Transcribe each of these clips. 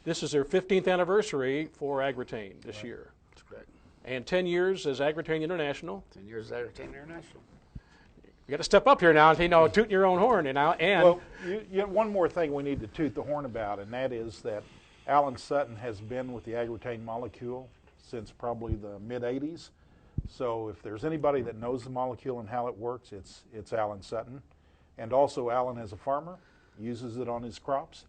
this is their 15th anniversary for AGROTAIN this year. That's correct. And 10 years as AGROTAIN International. 10 years as AGROTAIN International. You got to step up here now and tooting your own horn. Well, one more thing we need to toot the horn about, and that is that Alan Sutton has been with the AGROTAIN molecule since probably the mid-'80s. So if there's anybody that knows the molecule and how it works, it's Alan Sutton. And also Alan, as a farmer, uses it on his crops.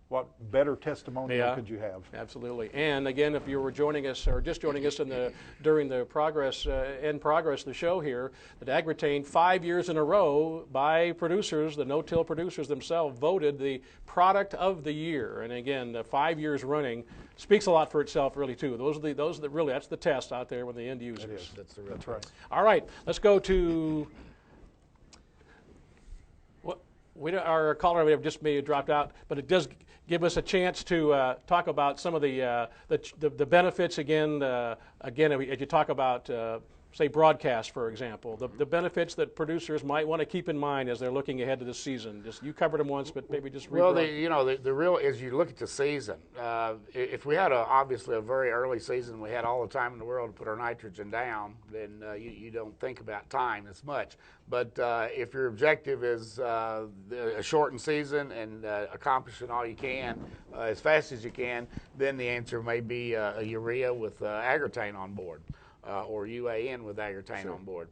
What better testimonial could you have? Absolutely. And again, if you were joining us or just joining us during the in progress of the show here, that AGROTAIN 5 years in a row by producers, the no-till producers themselves, voted the product of the year. And again, 5 years running speaks a lot for itself, really, too. That's the test out there with the end users. That is. That's right. All right, let's go to. Our caller may have just dropped out, but it does give us a chance to talk about some of the benefits again. As you talk about, say, broadcast, for example, the benefits that producers might want to keep in mind as they're looking ahead to the season. You covered them once, but maybe just well, the real as you look at the season. If we had obviously a very early season, we had all the time in the world to put our nitrogen down, then you don't think about time as much. But if your objective is a shortened season and accomplishing all you can as fast as you can, then the answer may be a urea with AGROTAIN on board. Or UAN with AGROTAIN on board.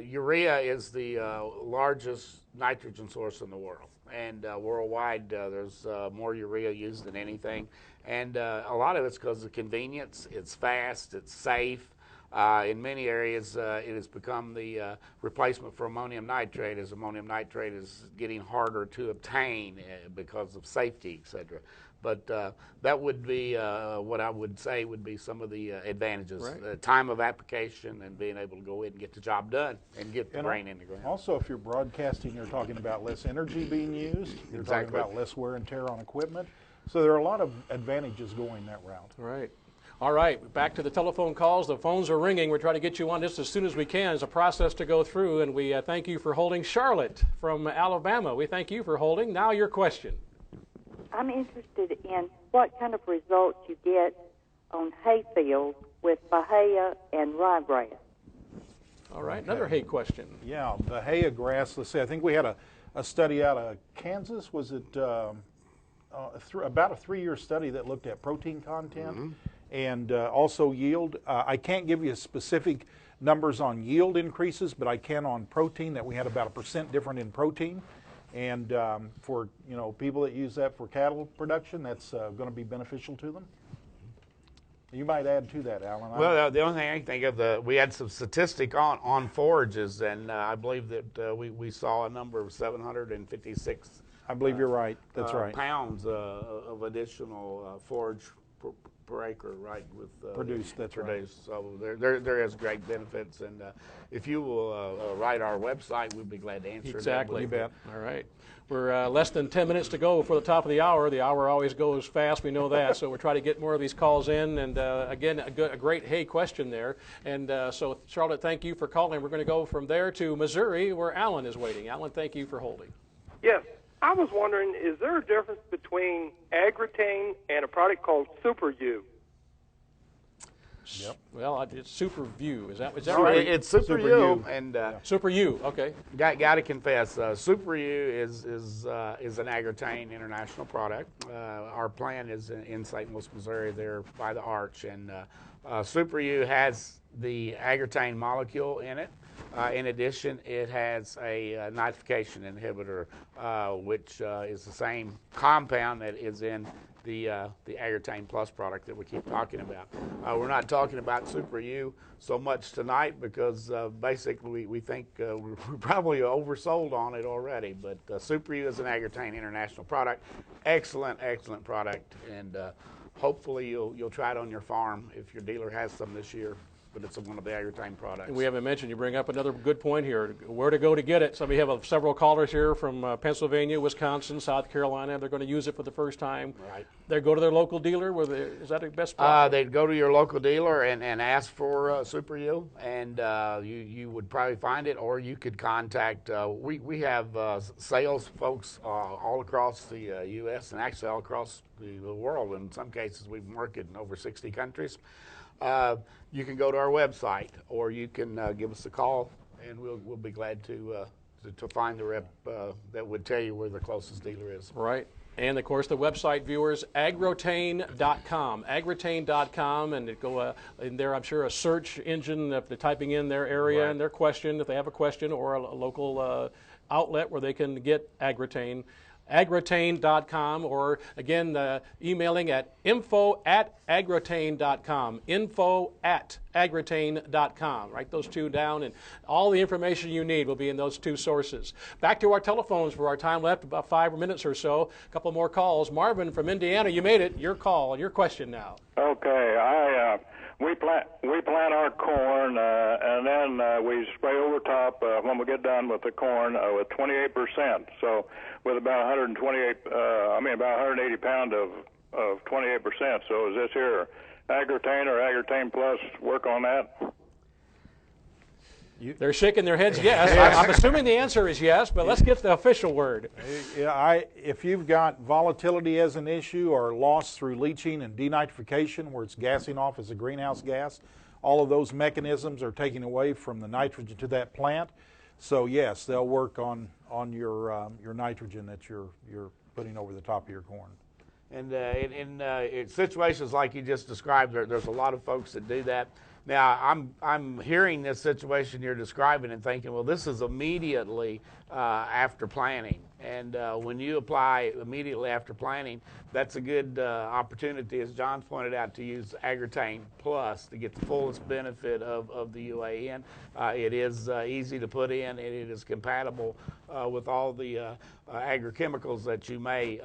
Urea is the largest nitrogen source in the world, and worldwide there's more urea used than anything, and a lot of it's because of convenience. It's fast, it's safe. In many areas, it has become the replacement for ammonium nitrate, as ammonium nitrate is getting harder to obtain because of safety, etc. But that would be what I would say would be some of the advantages. Right. Time of application and being able to go in and get the job done and get the grain in the ground. Also, if you're broadcasting, you're talking about less energy being used. You're talking about less wear and tear on equipment. So there are a lot of advantages going that route. Right. All right, back to the telephone calls. The phones are ringing. We're trying to get you on this as soon as we can. It's a process to go through, and we thank you for holding. Charlotte from Alabama, we thank you for holding. Now your question. I'm interested in what kind of results you get on hay fields with bahia and ryegrass. All right, another hay question. Yeah, bahia grass, let's see, I think we had a study out of Kansas. Was it about a 3-year study that looked at protein content and also yield? I can't give you specific numbers on yield increases, but I can on protein, that we had about 1% different in protein. And for people that use that for cattle production, that's going to be beneficial to them. You might add to that, Alan. Well, the only thing I can think of, we had some statistic on forages, and I believe that we saw a number of 756. I believe you're right. That's right. Pounds of additional forage per acre, right? With produced. That's right. So there is great benefits, and if you will write our website, we'd be glad to answer. Exactly. You bet. All right. We're less than 10 minutes to go before the top of the hour. The hour always goes fast. We know that. So we're trying to get more of these calls in. And again, a great hay question there. And so Charlotte, thank you for calling. We're going to go from there to Missouri, where Alan is waiting. Alan, thank you for holding. Yes. I was wondering, is there a difference between AGROTAIN and a product called SUPERU? Yep. Well, it's SUPERView. Is that no, right? It's SUPERU, and SUPERU. Okay. Got to confess, SUPERU is an AGROTAIN international product. Our plant is in St. Louis, Missouri, there by the Arch, and SUPERU has the AGROTAIN molecule in it. In addition, it has a nitrification inhibitor, which is the same compound that is in the AGROTAIN Plus product that we keep talking about. We're not talking about SUPERU so much tonight because basically we think we're probably oversold on it already. But SUPERU is an AGROTAIN international product. Excellent product, and hopefully you'll try it on your farm if your dealer has some this year. but it's one of the AGROTAIN products. And we haven't mentioned, you bring up another good point here, where to go to get it. So we have several callers here from Pennsylvania, Wisconsin, South Carolina. They're going to use it for the first time. Right. They go to their local dealer. Is that the best spot? They'd go to your local dealer and ask for SUPERU, and you would probably find it, or you could contact, we have sales folks all across the U.S. and actually all across the world. In some cases, we've worked in over 60 countries. You can go to our website, or you can give us a call, and we'll be glad to find the rep that would tell you where the closest dealer is. Right. And of course, the website, viewers, agrotain.com, agrotain.com, and it go in there. I'm sure a search engine if they're typing in their area and their question, if they have a question, or a local outlet where they can get AGROTAIN. agrotain.com, or again emailing at info@agrotain.com, info@agrotain.com. Write those two down, and all the information you need will be in those two sources. Back to our telephones for our time left, about 5 minutes or so. A couple more calls. Marvin from Indiana, you made it. Your call, your question now. Okay, we plant our corn, and then we spray over top when we get done with the corn with 28%. So with about 180 pound of 28%. So is this here AGROTAIN or AGROTAIN Plus work on that? They're shaking their heads yes. I'm assuming the answer is yes, but let's get the official word. Yeah, if you've got volatility as an issue, or loss through leaching and denitrification, where it's gassing off as a greenhouse gas, all of those mechanisms are taking away from the nitrogen to that plant. So yes, they'll work on your nitrogen that you're putting over the top of your corn. And in situations like you just described, there's a lot of folks that do that. Now, I'm hearing this situation you're describing and thinking, well, this is immediately after planting. And when you apply immediately after planting, that's a good opportunity, as John's pointed out, to use AGROTAIN Plus to get the fullest benefit of the UAN. It is easy to put in, and it is compatible with all the agrochemicals that you may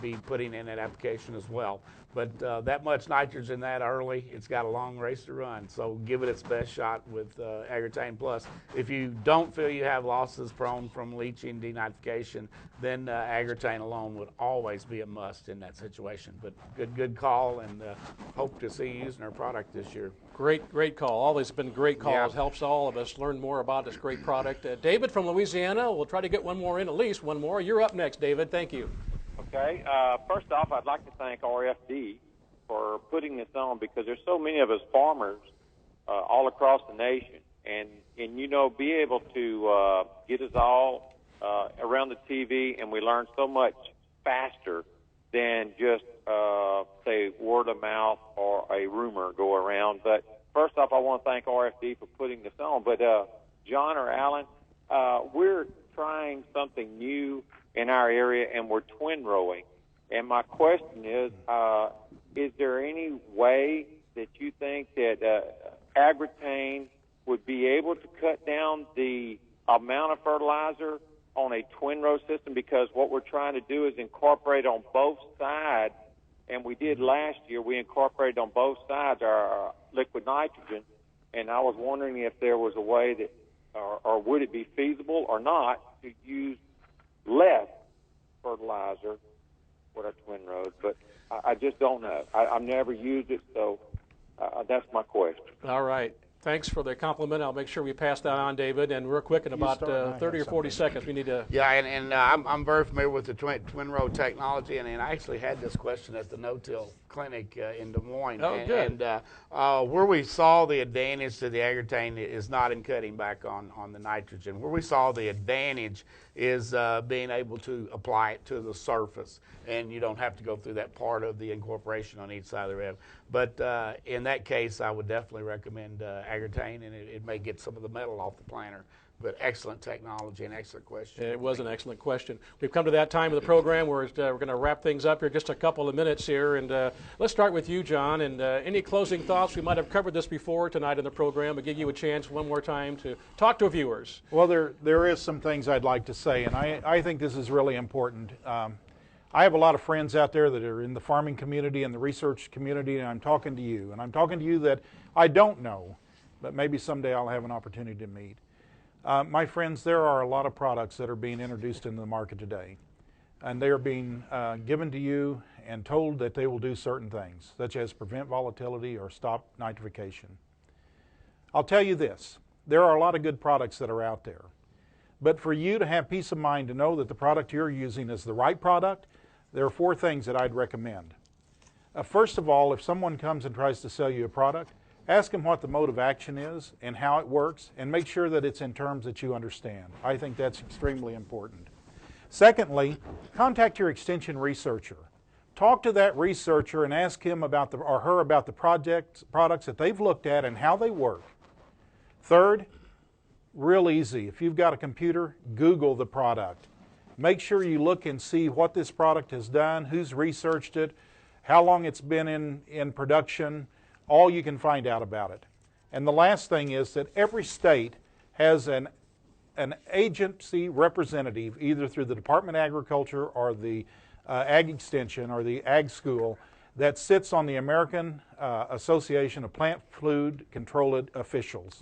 be putting in that application as well. But that much nitrogen that early, it's got a long race to run. So give it its best shot with AGROTAIN Plus. If you don't feel you have losses prone from leaching, denitrification, then AGROTAIN alone would always be a must in that situation. But good call, and hope to see you using our product this year. Great call. Always been great calls. Yeah. Helps all of us learn more about this great product. David from Louisiana, we'll try to get one more in, at least one more. You're up next, David. Thank you. Okay. First off, I'd like to thank RFD for putting this on, because there's so many of us farmers all across the nation, and you know, be able to get us all around the TV, and we learn so much faster than just say word of mouth or a rumor go around. But first off, I want to thank RFD for putting this on. But John or Alan, we're trying something new in our area, and we're twin rowing. And my question is there any way that you think that AGROTAIN would be able to cut down the amount of fertilizer on a twin row system? Because what we're trying to do is incorporate on both sides, and we did last year. We incorporated on both sides our liquid nitrogen, and I was wondering if there was a way that, or would it be feasible or not, to use less fertilizer with our twin rows. But I just don't know. I've never used it, so that's my question. All right. Thanks for the compliment. I'll make sure we pass that on, David. And real quick, in about 30 or 40 seconds, we need to... Yeah, and I'm very familiar with the twin row technology, and I actually had this question at the no-till clinic in Des Moines. Oh, good. And where we saw the advantage to the AGROTAIN is not in cutting back on the nitrogen. Where we saw the advantage is being able to apply it to the surface, and you don't have to go through that part of the incorporation on each side of the rev. But in that case, I would definitely recommend AGROTAIN, and it may get some of the metal off the planter. But excellent technology and excellent question. It was an excellent question. We've come to that time of the program where we're going to wrap things up here, just a couple of minutes here. And let's start with you, John. And any closing thoughts? We might have covered this before tonight in the program, but give you a chance one more time to talk to viewers. Well, there is some things I'd like to say, and I think this is really important. I have a lot of friends out there that are in the farming community and the research community, and I'm talking to you. And I'm talking to you that I don't know. but maybe someday I'll have an opportunity to meet. My friends, there are a lot of products that are being introduced into the market today, and they are being given to you and told that they will do certain things, such as prevent volatility or stop nitrification. I'll tell you this, there are a lot of good products that are out there, but for you to have peace of mind to know that the product you're using is the right product, there are 4 things that I'd recommend. First of all, if someone comes and tries to sell you a product, ask them what the mode of action is and how it works, and make sure that it's in terms that you understand. I think that's extremely important. Secondly, contact your extension researcher. Talk to that researcher and ask him about or her about the products that they've looked at and how they work. Third, real easy. If you've got a computer, Google the product. Make sure you look and see what this product has done, who's researched it, how long it's been in production, all you can find out about it. And the last thing is that every state has an agency representative, either through the Department of Agriculture or the Ag Extension or the Ag School, that sits on the American Association of Plant Food Controlled Officials.